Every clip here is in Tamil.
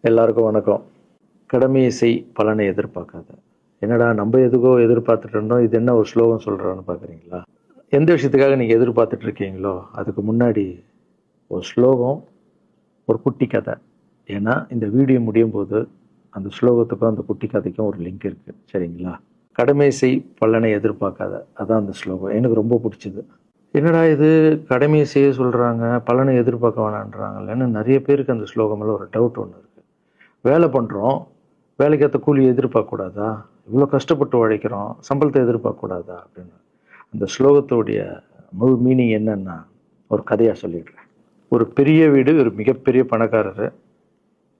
எல்லாருக்கும் வணக்கம். கடமையை செய் பலனை எதிர்பார்க்காத. என்னடா நம்ம எதுக்கோ எதிர்பார்த்துட்டு இருந்தோம், இது என்ன ஒரு ஸ்லோகம் சொல்கிறான்னு பார்க்குறீங்களா? எந்த விஷயத்துக்காக நீங்கள் எதிர்பார்த்துட்டு இருக்கீங்களோ அதுக்கு முன்னாடி ஒரு ஸ்லோகம், ஒரு குட்டி கதை. ஏன்னா இந்த வீடியோ முடியும் போது அந்த ஸ்லோகத்துக்கும் அந்த குட்டி கதைக்கும் ஒரு லிங்க் இருக்குது, சரிங்களா? கடமை செய் பலனை எதிர்பார்க்காத, அதான் அந்த ஸ்லோகம். எனக்கு ரொம்ப பிடிச்சது. என்னடா இது, கடமையை செய்ய சொல்கிறாங்க, பலனை எதிர்பார்க்க வேணான்றாங்கல்லன்னு நிறைய பேருக்கு அந்த ஸ்லோகம் மேலே ஒரு டவுட் ஒன்று இருக்குது. வேலை பண்ணுறோம், வேலைக்கேற்ற கூலி எதிர்பார்க்கக்கூடாதா? இவ்வளோ கஷ்டப்பட்டு உழைக்கிறோம், சம்பளத்தை எதிர்பார்க்கக்கூடாதா அப்படின்னு. அந்த ஸ்லோகத்தோடைய முழு மீனிங் என்னன்னா ஒரு கதையாக சொல்லிடுறேன். ஒரு பெரிய வீடு, ஒரு மிகப்பெரிய பணக்காரர்.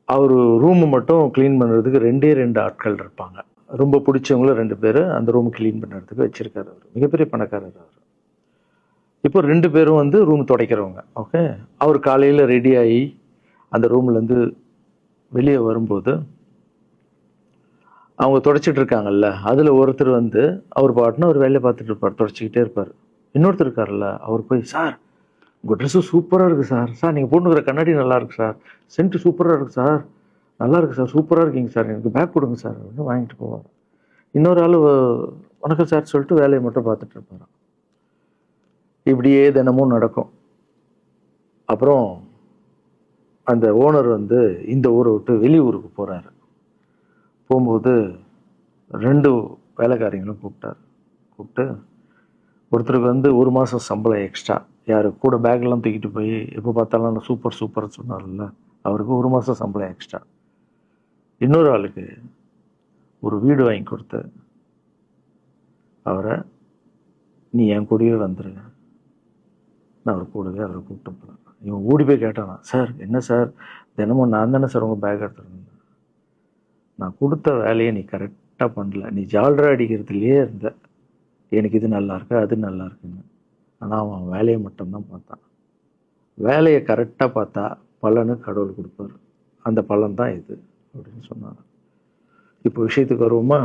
அவர் ரூமு மட்டும் க்ளீன் பண்ணுறதுக்கு ரெண்டு ஆட்கள் இருப்பாங்க. ரொம்ப பிடிச்சவங்கள 2 பேர் அந்த ரூம் க்ளீன் பண்ணுறதுக்கு வச்சுருக்காரு. அவர் மிகப்பெரிய பணக்காரர். அவர் இப்போ 2 பேரும் வந்து ரூம் துடைக்கிறவங்க. ஓகே, அவர் காலையில் ரெடி ஆகி அந்த ரூம்லேருந்து வெளியே வரும்போது அவங்க துடைச்சிட்டு இருக்காங்கல்ல, அதில் ஒருத்தர் வந்து அவர் பாட்டுன்னு ஒரு வேலையை பார்த்துட்டு இருப்பார், துடைச்சிக்கிட்டே இருப்பார். இன்னொருத்தர் இருக்கார்ல, அவர் போய், சார் உங்கள் ட்ரெஸ்ஸு சூப்பராக இருக்குது சார், சார் நீங்கள் போட்டுக்கிற கண்ணாடி நல்லா இருக்கு சார், சென்ட்டு சூப்பராக இருக்குது சார், நல்லா இருக்குது சார், சூப்பராக இருக்கீங்க சார், எனக்கு பேக் கொடுங்க சார் அப்படின்னு வாங்கிட்டு போவார். இன்னொரு ஆள் வணக்கம் சார் சொல்லிட்டு வேலையை மட்டும் பார்த்துட்டு இருப்பார். இப்படியே தினமும் நடக்கும். அப்புறம் அந்த ஓனர் வந்து இந்த ஊரை விட்டு வெளியூருக்கு போகிறாரு. போகும்போது 2 வேலைக்காரங்களும் கூப்பிட்டு ஒருத்தருக்கு வந்து 1 மாதம் சம்பளம் எக்ஸ்ட்ரா. யார் கூட பேக்லாம் தூக்கிட்டு போய் எப்போ பார்த்தாலும் நான் சூப்பர் சொன்னார்ல, அவருக்கு 1 மாதம் சம்பளம் எக்ஸ்ட்ரா. இன்னொரு ஆளுக்கு ஒரு வீடு வாங்கி கொடுத்து அவரை, நீ என் கூடவே வந்துரு, நான் அவர் கூடவே அவரை கூப்பிட்டு போகிறேன். இவன் ஓடி போய் கேட்டானா, சார் என்ன சார் தினமும் நான் தானே சார் உங்கள் பேக் எடுத்துருந்தேன், நான் கொடுத்த வேலையை நீ கரெக்டாக பண்ணல, நீ ஜால்ரா அடிக்கிறதுலையே இருந்த, எனக்கு இது நல்லா இருக்கு அது நல்லா இருக்குன்னு. ஆனால் அவன் வேலையை மட்டும்தான் பார்த்தான். வேலையை கரெக்டாக பார்த்தா பலனு கடவுள் கொடுப்பார். அந்த பலன் தான் இது அப்படின்னு சொன்னான். இப்போ விஷயத்துக்கு வருவோமா?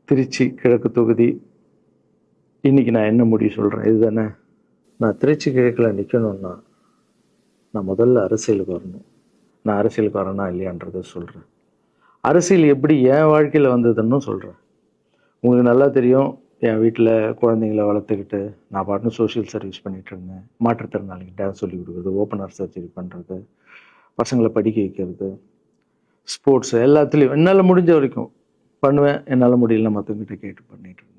திருச்சி கிழக்கு தொகுதி. இன்னைக்கு நான் என்ன முடிவு சொல்கிறேன் இதுதானே. நான் திருச்சி கிழக்கில் நிற்கணும்னா நான் முதல்ல அரசியலுக்கு வரணும். நான் அரசியலுக்கு வரேனா இல்லையான்றதை சொல்கிறேன். அரசியல் எப்படி என் வாழ்க்கையில் வந்ததுன்னு சொல்கிறேன். உங்களுக்கு நல்லா தெரியும், என் வீட்டில் குழந்தைங்கள வளர்த்துக்கிட்டு நான் பாட்டுன்னு சோஷியல் சர்வீஸ் பண்ணிகிட்டு இருந்தேன். மாற்றுத்திறனாளிக்கு டான்ஸ் சொல்லி கொடுக்குறது, ஓப்பனர் சர்ஜரி பண்ணுறது, பசங்களை படிக்க வைக்கிறது, ஸ்போர்ட்ஸ் எல்லாத்துலேயும் என்னால் முடிஞ்ச வரைக்கும் பண்ணுவேன். என்னால் முடியல மற்றவங்கிட்ட கேட்டு பண்ணிகிட்டு இருந்தேன்.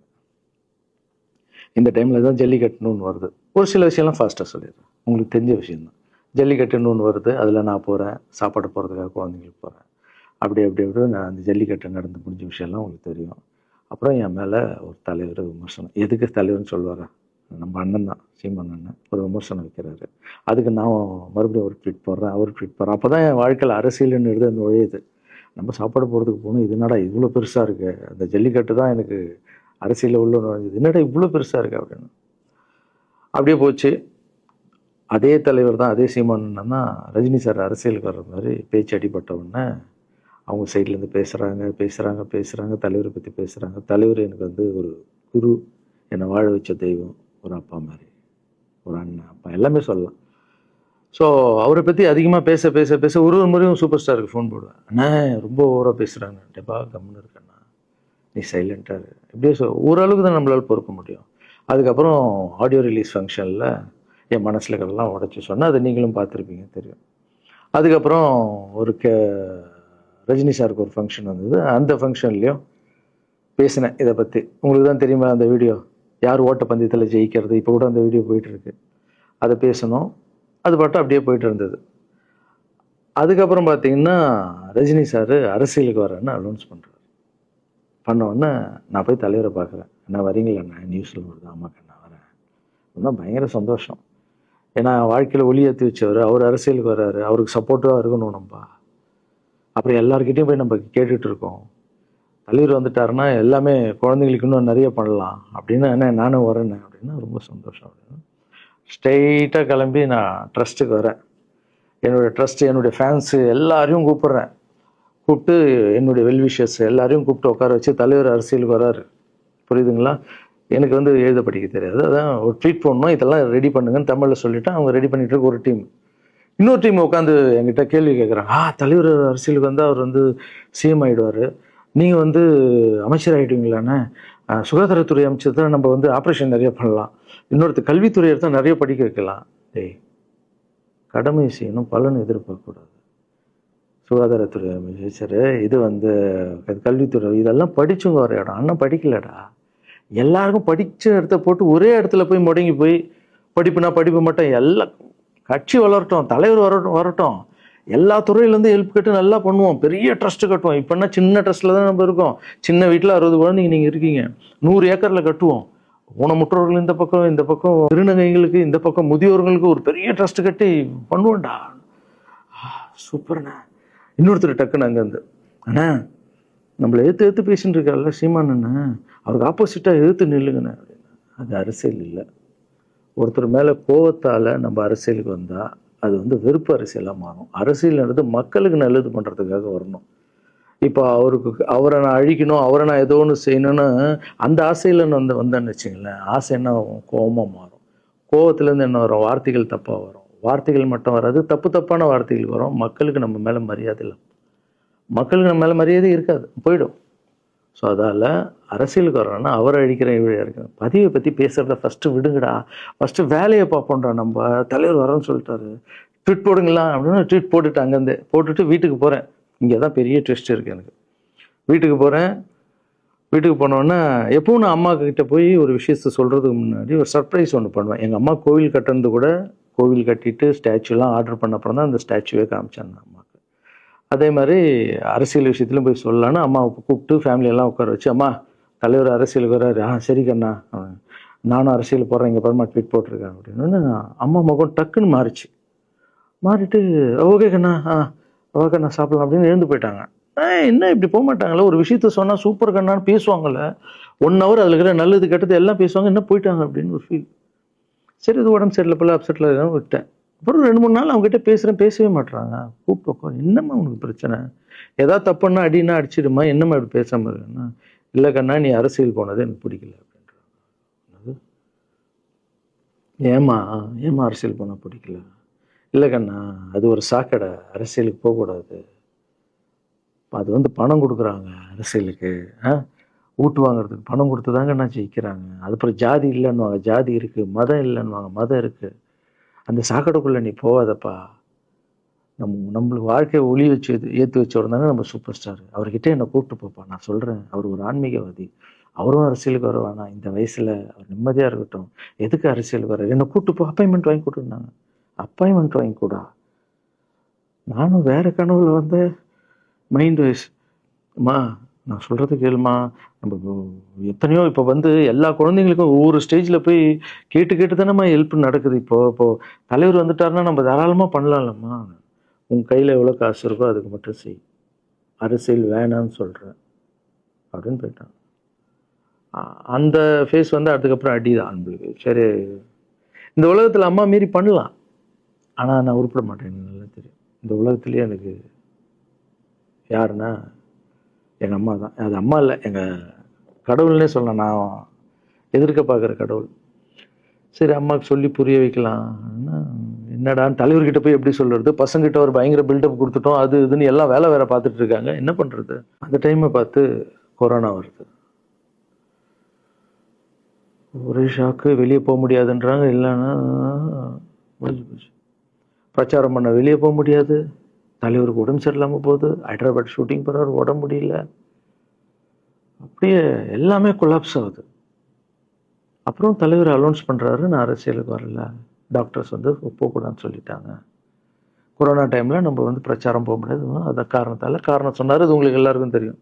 இந்த டைமில் தான் ஜல்லிக்கட்டுன்னு ஒன்று வருது. ஒரு சில விஷயம்லாம் ஃபாஸ்ட்டாக சொல்லிடுறேன், உங்களுக்கு தெரிஞ்ச விஷயந்தான். ஜல்லிக்கட்டுன்னு ஒன்று வருது, அதில் நான் போகிறேன், சாப்பாடு போகிறதுக்காக குழந்தைங்களுக்கு போகிறேன். அப்படி நான் அந்த ஜல்லிக்கட்டு நடந்து முடிஞ்ச விஷயம்லாம் உங்களுக்கு தெரியும். அப்புறம் என் மேலே ஒரு தலைவர் விமர்சனம். எதுக்கு தலைவர்னு சொல்லுவார், நம்ம அண்ணன் தான், சீமான் அண்ணன் ஒரு விமர்சனம் வைக்கிறாரு. அதுக்கு நான் மறுபடியும் ஒரு ட்வீட் போடுறேன், அவர் ட்வீட் போடுறேன். அப்போ தான் என் வாழ்க்கையில் அரசியல்னு எடுத்து அந்த நுழையுது. நம்ம சாப்பாடு போகிறதுக்கு போகணும், இது என்னடா இவ்வளோ பெருசாக இருக்குது, அந்த ஜல்லிக்கட்டு தான் எனக்கு அரசியலில் உள்ள நுழைஞ்சது, என்னடா இவ்வளோ பெருசாக இருக்குது அப்படின்னு. அப்படியே போச்சு. அதே தலைவர் தான், அதே சீமான் அண்ணன் தான் ரஜினி சார் அரசியலுக்கு வர்ற மாதிரி பேச்சு அடிபட்ட உடனே அவங்க சைட்லேருந்து பேசுகிறாங்க, தலைவரை பற்றி பேசுகிறாங்க. தலைவர் எனக்கு வந்து ஒரு குரு, என்னை வாழ வச்ச தெய்வம், ஒரு அப்பா மாதிரி, ஒரு அண்ணன், அப்பா எல்லாமே சொல்லலாம். ஸோ அவரை பற்றி அதிகமாக பேச ஒரு முறையும் சூப்பர் ஸ்டாருக்கு ஃபோன் போடுவேன். அண்ணா ரொம்ப ஓவராக பேசுகிறாங்க, டெப்பா கம்முன்னு இருக்கண்ணா, நீ சைலண்ட்டாக இரு. இப்படியே ஓரளவுக்கு தான் நம்மளால் பொறுக்க முடியும். அதுக்கப்புறம் ஆடியோ ரிலீஸ் ஃபங்க்ஷனில் என் மனசில் இருக்கிறதெல்லாம் உடச்சி சொன்னேன். அதை நீங்களும் பார்த்துருப்பீங்க, தெரியும். அதுக்கப்புறம் ஒரு ரஜினி சாருக்கு ஒரு ஃபங்க்ஷன் வந்தது. அந்த ஃபங்க்ஷன்லேயும் பேசினேன் இதை பற்றி. உங்களுக்கு தான் தெரியுமா அந்த வீடியோ, யார் ஓட்டப்பந்தயத்தில் ஜெயிக்கிறது, இப்போ கூட அந்த வீடியோ போயிட்டுருக்கு. அதை பேசணும், அது பாட்டு அப்படியே போயிட்டு இருந்தது. அதுக்கப்புறம் பார்த்தீங்கன்னா ரஜினி சார் அரசியலுக்கு வரேன்னு அனௌன்ஸ் பண்ணுறாரு. பண்ணோடனே நான் போய் தலைவரை பார்க்குறேன். என்ன வரீங்களா அண்ணா, நியூஸில் வருது. ஆமாக்கா நான் வரேன். இன்னும் பயங்கர சந்தோஷம். ஏன்னா வாழ்க்கையில் ஒளி ஏற்றி வச்சவர், அவர் அரசியலுக்கு வர்றாரு, அவருக்கு சப்போர்ட்டிவாக இருக்கணும் நம்ம. அப்புறம் எல்லாருக்கிட்டையும் போய் நம்ம கேட்டுட்டு இருக்கோம், தலைவர் வந்துட்டாருன்னா எல்லாமே குழந்தைங்களுக்கு இன்னும் நிறைய பண்ணலாம் அப்படின்னு. என்ன நானும் வரேன்னு அப்படின்னா ரொம்ப சந்தோஷம் அப்படின்னு ஸ்ட்ரெயிட்டாக கிளம்பி நான் ட்ரஸ்ட்டுக்கு வரேன். என்னுடைய ட்ரஸ்ட்டு, என்னுடைய ஃபேன்ஸு எல்லாரையும் கூப்பிட்டு என்னுடைய வெல்விஷர்ஸ் எல்லாரையும் கூப்பிட்டு உட்கார வச்சு தலைவர் அரசியலுக்கு வராரு. புரியுதுங்களா? எனக்கு வந்து எழுத படிக்க தெரியாது, அதான் ஒரு ட்வீட் பண்ணணும், இதெல்லாம் ரெடி பண்ணுங்கன்னு தமிழில் சொல்லிவிட்டு அவங்க ரெடி பண்ணிட்டு இருக்க ஒரு டீம். இன்னொரு டீம் உட்காந்து என்கிட்ட கேள்வி கேட்குறாங்க, தலைவர் அரசியலுக்கு வந்தால் அவர் வந்து சிஎம் ஆகிடுவார், நீங்கள் வந்து அமைச்சர் ஆகிடுவீங்களாண்ணே, சுகாதாரத்துறை அமைச்சர் தான் நம்ம வந்து ஆப்ரேஷன் நிறைய பண்ணலாம், இன்னொருத்தர் கல்வித்துறை எடுத்தால் நிறைய படிக்க வைக்கலாம். டேய், கடமை செய்யணும், பலன் எதிர்பார்க்கக்கூடாது. சுகாதாரத்துறை அமைச்சர், இது வந்து கல்வித்துறை, இதெல்லாம் படிச்சவங்க வர இடம். அண்ணன் படிக்கலடா. எல்லாருக்கும் படித்த இடத்த போட்டு ஒரே இடத்துல போய் முடங்கி போய் படிப்புனா படிப்பு மட்டும், எல்லாம் கட்சி வளரட்டும், தலைவர் வரட்டும், எல்லா துறையிலேருந்து ஹெல்ப் கட்டு நல்லா பண்ணுவோம், பெரிய ட்ரஸ்ட் கட்டுவோம். இப்போனா சின்ன ட்ரஸ்ட்டில் தான் நம்ம இருக்கோம். சின்ன வீட்டில் 60 குழந்தைங்க நீங்கள் இருக்கீங்க, 100 ஏக்கரில் கட்டுவோம். ஊனமுற்றோர்கள் இந்த பக்கம் திருநங்கைகளுக்கு, இந்த பக்கம் முதியோர்களுக்கு ஒரு பெரிய ட்ரஸ்ட் கட்டி பண்ணுவோம்டா. சூப்பர்ண்ணா. இன்னொருத்தர் டக்குன்னு அங்கேருந்து, அண்ணா நம்மளை ஏற்று பேசிட்டு இருக்காருல்ல சீமான் அண்ணன், அவருக்கு ஆப்போசிட்டாக எதிர்த்து நில்லுங்கண்ணே அப்படின்னா. அது அரசியல் இல்லை. ஒருத்தர் மேலே கோவத்தால் நம்ம அரசியலுக்கு வந்தால் அது வந்து வெறுப்பு அரசியலாக மாறும். அரசியல்ன்றது மக்களுக்கு நல்லது பண்ணுறதுக்காக வரணும். இப்போ அவரை நான் அழிக்கணும், அவரை நான் ஏதோ ஒன்று செய்யணும்னு அந்த ஆசையில் வந்தேன்னு வச்சுங்களேன், ஆசை என்ன கோபமாக மாறும். கோவத்துலேருந்து என்ன வரும், வார்த்தைகள் தப்பாக வரும். வார்த்தைகள் மட்டும் வராது, தப்பான வார்த்தைகள் வரும். மக்களுக்கு நம்ம மேலே மரியாதை இல்லை, மக்களுக்கு நம்ம மேலே மரியாதை இருக்காது, போயிடும். ஸோ அதால் அரசியலுக்கு வரோன்னா அவரை அழிக்கிற இவழியாக இருக்கிறேன். பதிவை பற்றி பேசுகிறத ஃபஸ்ட்டு விடுங்கடா, ஃபஸ்ட்டு வேலையை பார்ப்போம்டா. நம்ம தலைவர் வரோன்னு சொல்லிட்டாரு, ட்வீட் போடுங்களா அப்படின்னு ட்வீட் போட்டுட்டு அங்கேருந்து போட்டுட்டு வீட்டுக்கு போகிறேன். இங்கே தான் பெரிய ட்விஸ்ட் இருக்குது எனக்கு. வீட்டுக்கு போகிறேன். வீட்டுக்கு போனோன்னா எப்பவும் நான் அம்மா கிட்ட போய் ஒரு விஷயத்த சொல்கிறதுக்கு முன்னாடி ஒரு சர்ப்ரைஸ் ஒன்று பண்ணுவேன். எங்கள் அம்மா கோவில் கட்டுறது கூட, கோவில் கட்டிட்டு ஸ்டாச்சுலாம் ஆர்டர் பண்ண அப்புறம் தான் அந்த ஸ்டாச்சுவே காமிச்சாங்க அம்மாவுக்கு. அதே மாதிரி அரசியல் விஷயத்துலையும் போய் சொல்லலான்னு அம்மாவை கூப்பிட்டு ஃபேமிலியெல்லாம் உட்கார வச்சு, அம்மா தலைவர் அரசியலுக்கு வர்றாரு, சரி கண்ணா, நானும் அரசியல் போடுறேன், இங்கே பரமா ட்வீட் போட்டிருக்கேன் அப்படின்னு அம்மா முகம் டக்குன்னு மாறிட்டு ஓகே கண்ணா, ஓகே நான் சாப்பிடலாம் அப்படின்னு எழுந்து போயிட்டாங்க. என்ன இப்படி போக மாட்டாங்களே, ஒரு விஷயத்த சொன்னால் சூப்பர் கண்ணான்னு பேசுவாங்கள்ல, 1 hour அதில் இருக்கிற நல்லது கெட்டது எல்லாம் பேசுவாங்க, என்ன போயிட்டாங்க அப்படின்னு ஒரு ஃபீல். சரி, இது உடம்பு சரியில்லை போல, அப்செட்டில் இருக்கான்னு விட்டேன். அப்புறம் 2-3 நாள் அவங்ககிட்ட பேசவே மாட்டுறாங்க. கூப்பிட்டு உட்காந்து, என்னம்மா உனக்கு பிரச்சனை, ஏதாவது தப்புன்னா அடின்னா அடிச்சிடுமா, என்னம்மா இப்படி பேசாமல் இருக்குன்னா, இல்லை கண்ணா நீ அரசியல் போனது எனக்கு பிடிக்கல அப்படின்றாங்க. ஏமா அரசியல் போனால் பிடிக்கல? இல்லை கண்ணா, அது ஒரு சாக்கடை, அரசியலுக்கு போகக்கூடாது. அது வந்து பணம் கொடுக்குறாங்க அரசியலுக்கு, ஓட்டு வாங்குறதுக்கு பணம் கொடுத்து தாங்க நான் ஜெயிக்கிறாங்க. அதுக்கப்புறம் ஜாதி இல்லைன்னுவாங்க, ஜாதி இருக்குது, மதம் இல்லைன்னுவாங்க, மதம் இருக்குது. அந்த சாக்கடைக்குள்ளே நீ போகாதப்பா. நம்மளுக்கு வாழ்க்கையை ஒளி வச்சு ஏற்றி வச்சவர் தானே நம்ம சூப்பர் ஸ்டார். அவர்கிட்ட என்னை கூப்பிட்டு போப்பா, நான் சொல்கிறேன், அவர் ஒரு ஆன்மீகவாதி, அவரும் அரசியலுக்கு வர வேணாம், இந்த வயசில் அவர் நிம்மதியாக இருக்கட்டும், எதுக்கு அரசியலுக்கு வர, என்னை கூப்பிட்டு போ, அப்பாயின்மெண்ட் வாங்கி கொடுத்துருந்தாங்க. அப்பாயின்மெண்ட் வாங்கி கூடா, நானும் வேறு கனவுல வந்து மைண்ட் வைஸ், அம்மா நான் சொல்கிறது கேளுமா, நம்ம எத்தனையோ இப்போ வந்து எல்லா குழந்தைங்களுக்கும் ஒவ்வொரு ஸ்டேஜில் போய் கேட்டு தானேம்மா ஹெல்ப் நடக்குது. இப்போது தலைவர் வந்துட்டாருன்னா நம்ம தாராளமாக பண்ணலாம்லம்மா, உங்கள் கையில் எவ்வளோ காசு இருக்கோ அதுக்கு மட்டும் செய், அரசியல் வேணான்னு சொல்கிறேன் அப்படின்னு போயிட்டான். அந்த ஃபேஸ் வந்து அதுக்கப்புறம் அடிதான் நம்மளுக்கு. சரி, இந்த உலகத்தில் அம்மா மீறி பண்ணலாம், ஆனால் நான் உருப்பிட மாட்டேன், எனக்கு நல்லா தெரியும். இந்த உலகத்துலேயே எனக்கு யாருன்னா எங்கள் அம்மா தான். அது அம்மா இல்லை, எங்கள் கடவுள்னே சொல்லலாம், நான் எதிர்க்க பார்க்குற கடவுள். சரி, அம்மாவுக்கு சொல்லி புரிய வைக்கலாம், என்னடான்னு தலைவர்கிட்ட போய் எப்படி சொல்கிறது, பசங்கிட்ட ஒரு பயங்கர பில்டப் கொடுத்துட்டோம், அது இதுன்னு எல்லாம் வேலை பார்த்துட்டு இருக்காங்க, என்ன பண்ணுறது. அந்த டைமை பார்த்து கொரோனா வருது. ஒரே ஷாக்கு, வெளியே போக முடியாதுன்றாங்க, இல்லைன்னா முடிஞ்சு போச்சு. பிரச்சாரம் பண்ண வெளியே போக முடியாது, தலைவருக்கு உடம்பு சரியில்லாமல் போகுது, ஹைதராபாத் ஷூட்டிங் போகிறாரு, உடம்பு முடியல, அப்படியே எல்லாமே கொலாப்ஸ் ஆகுது. அப்புறம் தலைவர் அலௌன்ஸ் பண்ணுறாரு, நான் அரசியலுக்கு வரல, டாக்டர்ஸ் வந்து போகக்கூடாதுன்னு சொல்லிட்டாங்க, கொரோனா டைமில் நம்ம வந்து பிரச்சாரம் போக முடியாது, அந்த காரணம் சொன்னார். அது உங்களுக்கு எல்லாருக்கும் தெரியும்.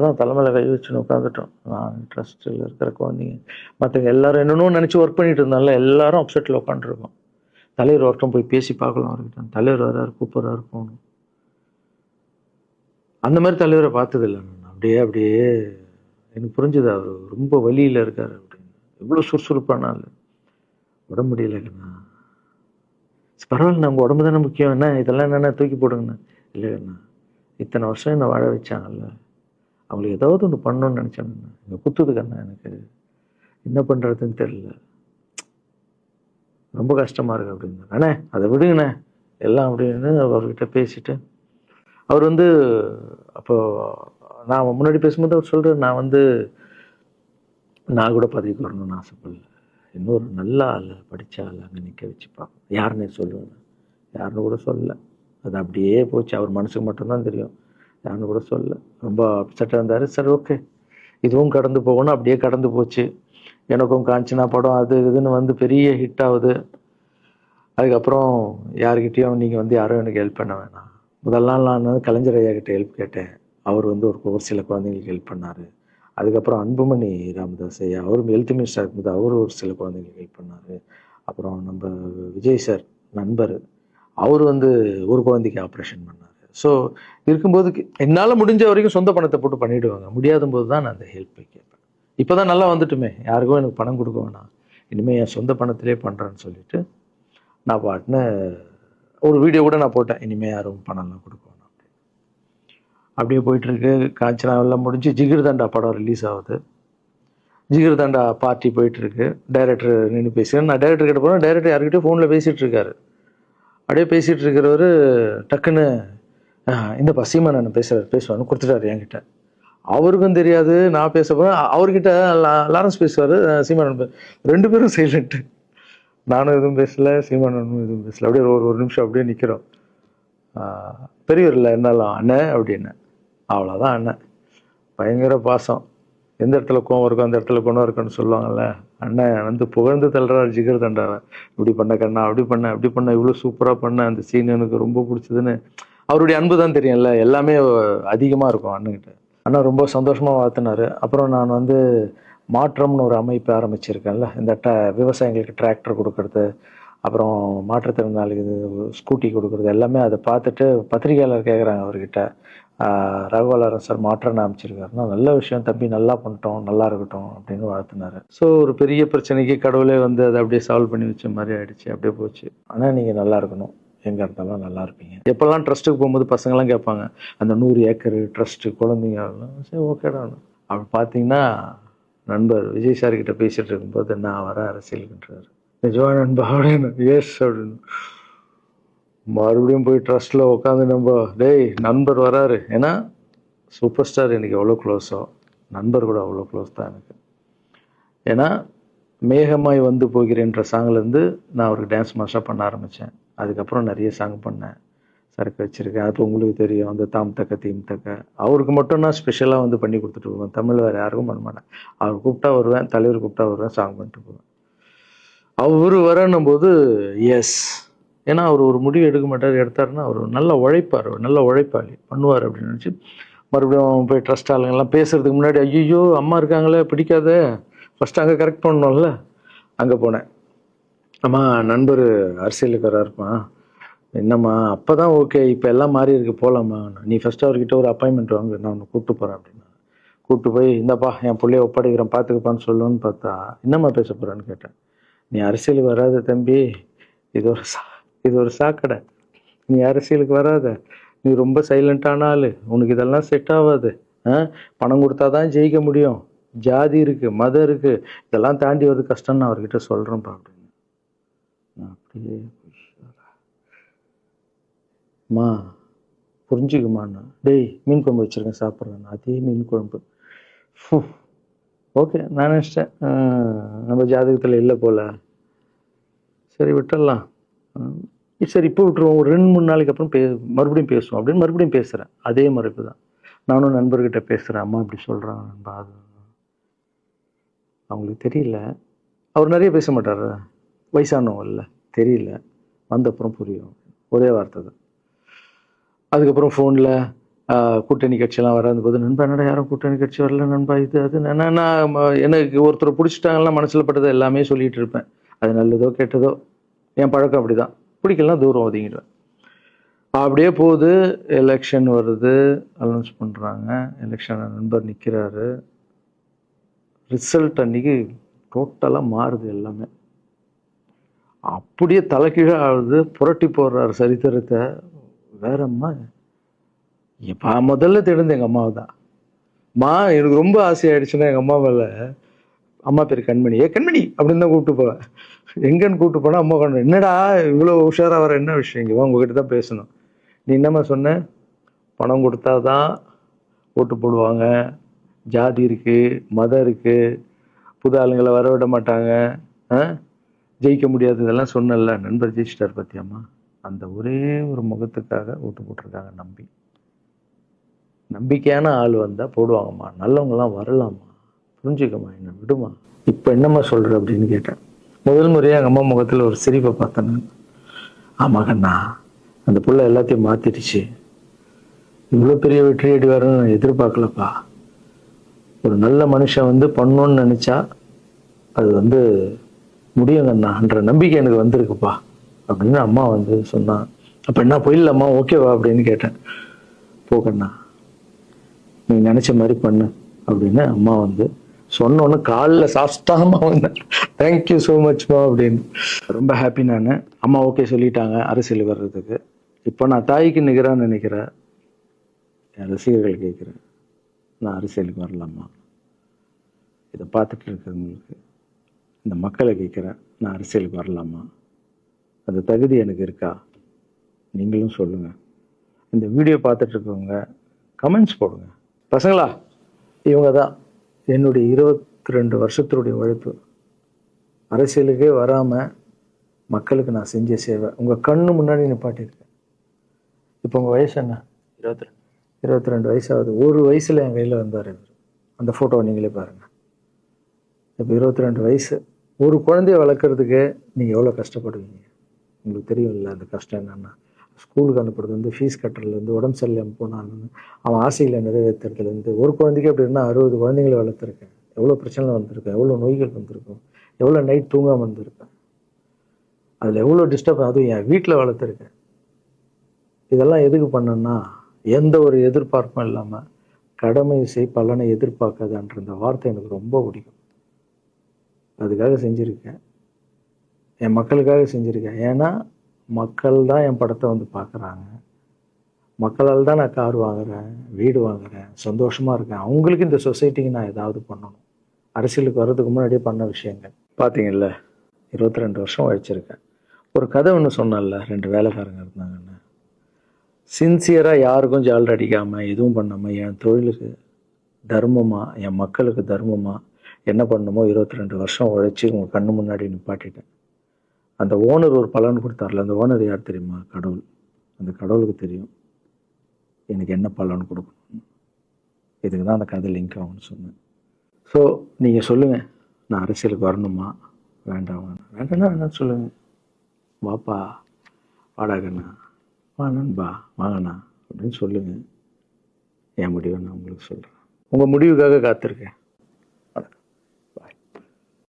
தான் தலைமையில் கை வச்சுன்னு உட்காந்துட்டோம். நான் ட்ரஸ்ட்டில் இருக்கிற குழந்தைங்க மற்றவங்க எல்லாரும் என்னென்னோ நினச்சி ஒர்க் பண்ணிட்டு இருந்தால எல்லாரும் அப்செட்டில் உட்காந்துருக்கோம். தலைவர் ஒருத்தம் போய் பேசி பார்க்கலாம் அவர்கிட்ட, தலைவர் வர்றாரு, கூப்பிட்றாரு, போகணும். அந்த மாதிரி தலைவரை பார்த்ததில்லை நான். அப்படியே எனக்கு புரிஞ்சுது, அவர் ரொம்ப வலியில் இருக்கார் அப்படின்னு. எவ்வளோ சுறுசுறுப்பானால உடம்பு முடியலைங்கண்ணா. பரவாயில்ல, உங்கள் உடம்பு தானே முக்கியம், என்ன இதெல்லாம் என்னென்ன தூக்கி போடுங்கண்ணா. இல்லைங்கண்ணா, இத்தனை வருஷம் என்னை வாழ வச்சாங்கல்ல, அவங்களுக்கு ஏதாவது ஒன்று பண்ணணும்னு நினச்சாங்கண்ணா, இங்கே குத்துதுக்கண்ணா, எனக்கு என்ன பண்ணுறதுன்னு தெரியல, ரொம்ப கஷ்டமாக இருக்குது அப்படின்னா. அண்ணே அதை விடுங்கண்ணே, எல்லாம் அப்படின்னு அவர்கிட்ட பேசிட்டு அவர் வந்து அப்போ நான் முன்னாடி பேசும்போது அவர் சொல்கிறார், நான் கூட பதவிக்கு வரணும்னு ஆசைப்படல, இன்னொரு நல்ல ஆள் படித்த ஆள் அங்கே நிற்க வச்சுப்பாங்க, யாருன்னே சொல்லுவேன், யாருன்னு கூட சொல்லலை. அது அப்படியே போச்சு, அவர் மனசுக்கு மட்டும்தான் தெரியும், யாருன்னு கூட சொல்லலை. ரொம்ப அப்செட்டாக இருந்தார். சரி ஓகே, இதுவும் கடந்து போகணும். அப்படியே கடந்து போச்சு. எனக்கும் காஞ்சனா படம் அது இதுன்னு வந்து பெரிய ஹிட் ஆகுது. அதுக்கப்புறம் யாருக்கிட்டேயும் நீங்கள் யாரும் எனக்கு ஹெல்ப் பண்ண வேணாம். முதல் நாள் நான் கலைஞர் ஐயா கிட்ட ஹெல்ப் கேட்டேன். அவர் ஒரு சில குழந்தைங்களுக்கு ஹெல்ப் பண்ணார். அதுக்கப்புறம் அன்புமணி ராமதாஸ் ஐயா, அவரும் ஹெல்த் மினிஸ்டர் இருக்கும்போது அவர் ஒரு சில குழந்தைங்களுக்கு ஹெல்ப் பண்ணார். அப்புறம் நம்ம விஜய் சார் நண்பர், அவர் ஒரு குழந்தைக்கு ஆப்ரேஷன் பண்ணார். ஸோ இருக்கும்போது என்னால் முடிஞ்ச வரைக்கும் சொந்த பணத்தை போட்டு பண்ணிவிடுவாங்க. முடியாத போது தான் நான் அந்த ஹெல்ப்பை கேட்பேன். இப்போ தான் நல்லா வந்துட்டுமே, யாருக்கும் எனக்கு பணம் கொடுக்க வேணாம், இனிமேல் என் சொந்த பணத்திலே பண்ணுறேன்னு சொல்லிட்டு நான் பாட்டுன்னு ஒரு வீடியோ கூட நான் போட்டேன், இனிமேல் யாரும் பணம்லாம் கொடுக்க வேணாம். அப்படியே போயிட்டுருக்கு. காஞ்சனா எல்லாம் முடிஞ்சு ஜிகிர் தண்டா படம் ரிலீஸ் ஆகுது. ஜிகிர் தண்டா பார்ட்டி போயிட்டுருக்கு. டைரக்டர் நின்று பேசுகிறேன். நான் டைரக்டர் கிட்ட போகிறேன். டைரக்டர் யார்கிட்டயும் ஃபோனில் பேசிகிட்டு இருக்காரு. அப்படியே பேசிகிட்டு இருக்கிறவர் டக்குன்னு இந்த சீமானன் பேசுவார்னு கொடுத்துட்டாரு என்கிட்ட. அவருக்கும் தெரியாது நான் பேச போகிறேன். அவர்கிட்ட லாரன்ஸ் பேசுவார், சீமானன் ரெண்டு பேரும் சைலண்ட்டு. நானும் எதுவும் பேசலை, சீமானனும் எதுவும் பேசலை. அப்படியே ஒரு நிமிஷம் அப்படியே நிற்கிறோம். பெரியவர் இல்லை என்னாலும் அண்ணன் அப்படின்னு, அவ்வளோதான் அண்ணன். பயங்கர பாசம். எந்த இடத்துல கோவம் இருக்கும் அந்த இடத்துல குணம் இருக்குன்னு சொல்லுவாங்கள்ல. அண்ணன் புகழ்ந்து தள்ளுறாரு ஜிகர் தண்டாவை. இப்படி பண்ண கண்ணா, அப்படி பண்ண இவ்வளோ சூப்பராக பண்ண, அந்த சீன் எனக்கு ரொம்ப பிடிச்சதுன்னு. அவருடைய அன்பு தான் தெரியும்ல, எல்லாமே அதிகமாக இருக்கும் அண்ணன்கிட்ட. அண்ணா ரொம்ப சந்தோஷமாக வாழ்த்தினார். அப்புறம் நான் மாற்றம்னு ஒரு அமைப்பு ஆரம்பிச்சிருக்கேன்ல, இந்த விவசாயிகளுக்கு டிராக்டர் கொடுக்கறது, அப்புறம் மாற்றுத்திறனாளிக்கு ஸ்கூட்டி கொடுக்குறது, எல்லாமே அதை பார்த்துட்டு பத்திரிகையாளர் கேட்குறாங்க அவர்கிட்ட, ரகுவலாரன் சார் மாற்றம்னு அமைச்சிருக்காருன்னா, நல்ல விஷயம் தம்பி, நல்லா பண்ணிட்டோம், நல்லா இருக்கட்டும் அப்படின்னு வாழ்த்தினார். ஸோ ஒரு பெரிய பிரச்சனைக்கு கடவுளே அதை அப்படியே சால்வ் பண்ணி வச்ச மாதிரி ஆயிடுச்சு. அப்படியே போச்சு. ஆனால் நீங்கள் நல்லா இருக்கணும், எங்கே இருந்தாலும் நல்லா இருப்பீங்க. எப்போல்லாம் ட்ரஸ்ட்டுக்கு போகும்போது பசங்கள்லாம் கேட்பாங்க, அந்த 100 ஏக்கர் ட்ரஸ்ட்டு குழந்தைங்க, சரி ஓகேடா. அப்படி பார்த்தீங்கன்னா நண்பர் விஜய் சார்கிட்ட பேசிகிட்டு இருக்கும்போது நான் வர அரசியலுக்குன்றாரு. நிஜமா நண்பா அப்படின்னு, எஸ் அப்படின்னு. மறுபடியும் போய் ட்ரஸ்ட்டில் உட்காந்து டேய் நண்பர் வராரு. ஏன்னா சூப்பர் ஸ்டார் எனக்கு எவ்வளோ க்ளோஸோ, நண்பர் கூட அவ்வளோ க்ளோஸ் தான் எனக்கு. ஏன்னா மேகமாய் வந்து போகிறேன்ற சாங்லேருந்து நான் அவருக்கு டான்ஸ் மாஸ்டராக பண்ண ஆரம்பித்தேன். அதுக்கப்புறம் நிறைய சாங் பண்ணேன், சரக்கு வச்சுருக்கேன். அது உங்களுக்கு தெரியும், அந்த தாம் தக்க தீம் தக்க. அவருக்கு மட்டும் நான் ஸ்பெஷலாக பண்ணி கொடுத்துட்டு போவேன். தமிழ் வேறு யாருக்கும் பண்ண மாட்டேன். அவர் கூப்பிட்டா வருவேன், தலைவர் கூப்பிட்டா வருவேன், சாங் பண்ணிட்டு போவேன். அவர் வரணும் போது எஸ், ஏன்னா அவர் ஒரு முடிவு எடுக்க மாட்டார், எடுத்தாருன்னா அவர் நல்ல உழைப்பார், நல்ல உழைப்பாளி, பண்ணுவார் அப்படின்னு நினச்சி மறுபடியும் போய் ட்ரஸ்ட் ஆளுங்கெல்லாம் பேசுறதுக்கு முன்னாடி, ஐயோ அம்மா இருக்காங்களே பிடிக்காத, ஃபஸ்ட்டு அங்கே கரெக்ட் பண்ணணும்ல. அங்கே போனேன். அம்மா நண்பர் அரசியலுக்கு வராருமா, என்னம்மா அப்போ தான் ஓகே, இப்போ எல்லாம் மாறி இருக்கு, போகலாமா, நீ ஃபஸ்ட்டு அவர்கிட்ட ஒரு அப்பாயின்மெண்ட் வாங்க, நான் உன்னை கூப்பிட்டு போகிறேன் அப்படின்னா. கூப்பிட்டு போய் இந்தப்பா என் பிள்ளைய ஒப்படைக்கிறேன் பார்த்துக்கப்பான்னு சொல்லுன்னு பார்த்தா, என்னம்மா பேச போகிறேன்னு கேட்டேன். நீ அரசியலுக்கு வராத தம்பி, இது ஒரு சாக்கடை, நீ அரசியலுக்கு வராத, நீ ரொம்ப சைலண்டான ஆள், உனக்கு இதெல்லாம் செட் ஆகாது, பணம் கொடுத்தா தான் ஜெயிக்க முடியும், ஜாதி இருக்குது, மதம் இருக்குது, இதெல்லாம் தாண்டி வருது கஷ்டம்னு நான் அவர்கிட்ட சொல்கிறேன்ப்பா அப்படின்னு. நான் அப்படியே மா புரிஞ்சுக்குமாண்ணா, டேய் மீன் குழம்பு வச்சுருக்கேன் சாப்பிட்றேன், அதே மீன் குழம்பு. ஓகே, நான் நினச்சிட்டேன் நம்ம ஜாதகத்தில் இல்லை போல், சரி விட்டுடலாம், சரி இப்போ விட்டுருவோம், ஒரு 2-3 நாளைக்கு அப்புறம் மறுபடியும் பேசுவோம் அப்படின்னு மறுபடியும் பேசுகிறேன். அதே மறுப்பு தான். நானும் நண்பர்கிட்ட பேசுகிறேன், அம்மா இப்படி சொல்கிறாங்க நண்பா, அது அவங்களுக்கு தெரியல, அவர் நிறைய பேச மாட்டார், வயசானவங்க இல்லை, தெரியல, வந்தப்புறம் புரியும், ஒரே வார்த்தை தான். அதுக்கப்புறம் ஃபோனில் கூட்டணி கட்சியெல்லாம் வராது போது, நண்பா என்னடா யாரும் கூட்டணி கட்சி வரல நண்பா, இது அது, நான் எனக்கு ஒருத்தர் பிடிச்சிட்டாங்கலாம் மனசில் பட்டதை எல்லாமே சொல்லிகிட்டு இருப்பேன். அது நல்லதோ கெட்டதோ, என் பழக்கம் அப்படி தான், பிடிக்கலாம் தூரம் ஒதுங்கிடுவேன். அப்படியே போகுது. எலெக்ஷன் வருது, அனௌன்ஸ் பண்ணுறாங்க, எலெக்ஷன் நண்பர் நிற்கிறாரு. ரிசல்ட் அன்றைக்கி டோட்டலாக மாறுது எல்லாமே, அப்படியே தலைகீழாக ஆகுது, புரட்டி போடுறாரு சரித்திரத்தை. வேறம்மா முதல்ல தெரிந்து எங்கள் அம்மாவை தான். எனக்கு ரொம்ப ஆசையாயிடுச்சுன்னா எங்கள் அம்மா மேலே அம்மா பேர் கண்மணி. கண்மணி அப்படின்னு தான் கூப்பிட்டு போவேன். எங்கன்னு கூப்பிட்டு போனால் அம்மா கொண்டு என்னடா இவ்வளோ உஷாராக வர, என்ன விஷயம், இங்கே உங்ககிட்ட தான் பேசணும். நீ என்னம்மா சொன்ன, பணம் கொடுத்தாதான் ஓட்டு போடுவாங்க, ஜாதி இருக்குது, மதம் இருக்குது, புது ஆளுங்களை வர விட மாட்டாங்க, ஜெயிக்க முடியாது, இதெல்லாம் சொன்னல. நண்பர் ஜெயிச்சிட்டார் பத்தியம்மா. அந்த ஒரே ஒரு முகத்துக்காக ஓட்டு போட்டிருக்காங்க. நம்பிக்கையான ஆள் வந்தால் போடுவாங்கம்மா, நல்லவங்களாம் வரலாமா, புரிஞ்சுக்கம்மா, என்ன விடுமா. இப்போ என்னம்மா சொல்கிற அப்படின்னு கேட்டேன். முதல் முறையாக எங்கள் அம்மா முகத்தில் ஒரு சிரிப்பை பார்த்தேன். ஆமாங்கண்ணா, அந்த புள்ள எல்லாத்தையும் மாற்றிடுச்சு, இவ்வளோ பெரிய வெற்றி அடி வரணும்னு நான் எதிர்பார்க்கலப்பா. ஒரு நல்ல மனுஷன் வந்து பண்ணணும்னு நினச்சா அது முடியுங்கண்ணான்ற நம்பிக்கை எனக்கு வந்திருக்குப்பா அப்படின்னு அம்மா சொன்னான். அப்போ என்ன போயிடலாமா, ஓகேவா அப்படின்னு கேட்டேன். போகண்ணா, நீ நினச்ச மாதிரி பண்ணு அப்படின்னு அம்மா சொன்னோன்னு காலில் சாப்பிட்டாமா வந்தேன். தேங்க்யூ ஸோ மச்மா அப்படின்னு. ரொம்ப ஹாப்பி நான். அம்மா ஓகே சொல்லிட்டாங்க அரசியல் வர்றதுக்கு. இப்போ நான் தாய்க்கு நிகரான்னு நினைக்கிறேன். என் ரசிகர்கள் கேட்குறேன், நான் அரசியலுக்கு வரலாமா? இதை பார்த்துட்டு இருக்கிறவங்களுக்கு, இந்த மக்களை கேட்குறேன், நான் அரசியலுக்கு வரலாமா? அந்த தகுதி எனக்கு இருக்கா? நீங்களும் சொல்லுங்கள். இந்த வீடியோ பார்த்துட்டு இருக்கவங்க கமெண்ட்ஸ் போடுங்க. பசங்களா, இவங்க தான் என்னுடைய 22 வருஷத்தினுடைய உழைப்பு. அரசியலுக்கே வராமல் மக்களுக்கு நான் செஞ்ச சேவை உங்கள் கண்ணு முன்னாடி நிப்பாட்டியிருக்கேன். இப்போ உங்கள் வயசு என்ன? 22 வயசாகுது. ஒரு வயசில் என் கையில் வந்தார் இவர். அந்த ஃபோட்டோவை நீங்களே பாருங்கள். இப்போ 22 வயசு. ஒரு குழந்தைய வளர்க்குறதுக்கு நீங்கள் எவ்வளோ கஷ்டப்படுவீங்க உங்களுக்கு தெரியும்ல. அந்த கஷ்டம் என்னென்னா, ஸ்கூலுக்கு அனுப்புறது ஃபீஸ் கட்டுறதுலேருந்து, உடம்பு சரியில்லாமல் போனான்னு அவன் ஆசையில் நிறைவேற்றுறதுலேருந்து, ஒரு குழந்தைக்கு அப்படி இருந்தால் 60 குழந்தைங்களை வளர்த்துருக்கேன். எவ்வளோ பிரச்சனை வந்திருக்கேன், எவ்வளோ நோய்கள் வந்திருக்கும், எவ்வளோ நைட் தூங்காமல் வந்திருக்கேன், அதில் எவ்வளோ டிஸ்டர்ப், அதுவும் என் வீட்டில் வளர்த்துருக்கேன். இதெல்லாம் எதுக்கு பண்ணேன்னா, எந்த ஒரு எதிர்பார்ப்பும் இல்லாமல் கடமை செய் பலனை எதிர்பார்க்காதன்ற இந்த வார்த்தை எனக்கு ரொம்ப பிடிக்கும். அதுக்காக செஞ்சுருக்கேன், என் மக்களுக்காக செஞ்சுருக்கேன். ஏன்னா மக்கள் தான் என் படத்தை பார்க்குறாங்க. மக்களால் தான் நான் கார் வாங்குகிறேன், வீடு வாங்குகிறேன், சந்தோஷமாக இருக்கேன். அவங்களுக்கு இந்த சொசைட்டிக்கு நான் ஏதாவது பண்ணணும். அரசியலுக்கு வர்றதுக்கு முன்னாடியே பண்ண விஷயங்கள் பார்த்தீங்கல்ல. 22 வருஷம் உழைச்சிருக்கேன். ஒரு கதை ஒன்று சொன்னேன்ல, 2 வேலைக்காரங்க இருந்தாங்கன்னு. சின்சியராக யாருக்கும் ஜாலர் அடிக்காமல் எதுவும் பண்ணாமல் என் தொழிலுக்கு தர்மமாக, என் மக்களுக்கு தர்மமாக என்ன பண்ணணுமோ 22 வருஷம் உழைச்சி உங்கள் கண்ணு முன்னாடி நிப்பாட்டிட்டேன். அந்த ஓனர் ஒரு பலன் கொடுத்தார்ல, அந்த ஓனர் யார் தெரியுமா? கடவுள். அந்த கடவுளுக்கு தெரியும் எனக்கு என்ன பலன் கொடுக்கணும். இதுக்கு தான் அந்த கதை லிங்க் ஆகும்னு சொன்னேன். ஸோ நீங்கள் சொல்லுங்கள், நான் அரசியலுக்கு வரணுமா வேண்டாம்? வேண்டாம்னா வேணான்னு சொல்லுங்கள். வாப்பா, வாடாகண்ணா, வா நண்பா, வாங்கண்ணா அப்படின்னு சொல்லுங்கள். என் முடிவை நான் உங்களுக்கு சொல்கிறேன். உங்கள் முடிவுக்காக காத்திருக்கேன்.